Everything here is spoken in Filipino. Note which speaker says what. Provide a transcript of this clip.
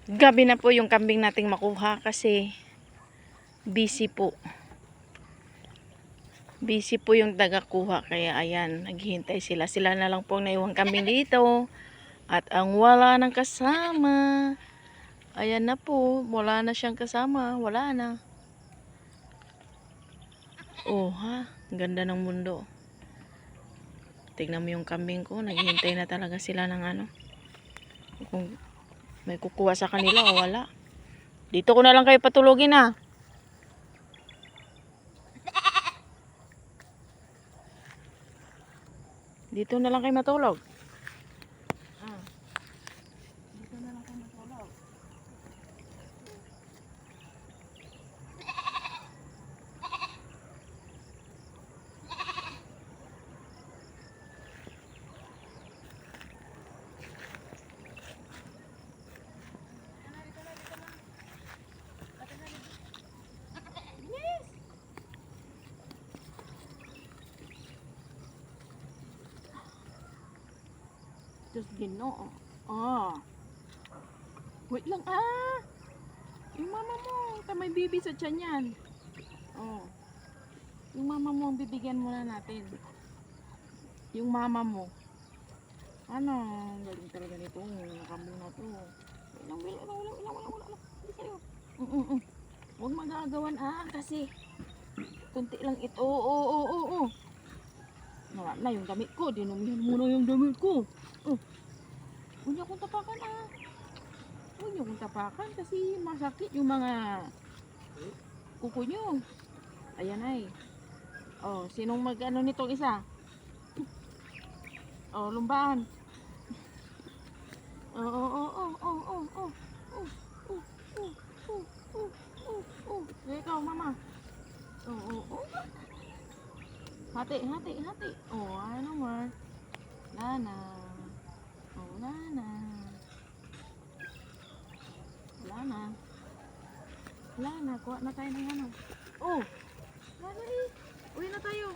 Speaker 1: Gabi na po yung kambing nating makuha kasi busy po. Busy po yung taga-kuha kaya ayan, naghihintay sila. Sila na lang po ang naiwang kambing dito. At ang wala ng kasama. Ayan na po, wala na siyang kasama. Wala na. Oh ha, ganda ng mundo. Tignan mo yung kambing ko, naghihintay na talaga sila ng ano. Kung may kukuha sa kanila o wala. Dito ko na lang kayo patulogin ha. Dito na lang kayo matulog. Dito na lang kayo matulog. Diyos Ginoo. Wait lang Yung mama mo, may bibi sa tiyan yan. Yung mama mo, bibigyan muna natin. Yung mama mo. Ano, galing talaga nito. Nakambing na to. Wala. Hindi sa'yo. Huwag magagawan kasi kunti lang ito. Oo. Wala na yung damit ko. Dinumihan mo na yung damit ko. Huwag niyo akong tapakan Huwag niyo akong tapakan kasi masakit yung mga kuko niyo. Ayan ay. Sinong mag-ano nitong isa? Lumbaan. Ikaw, mama. Hati. Ano more? Lana. Lana, kuha na tayo ng ano. Lana Uwi na tayo.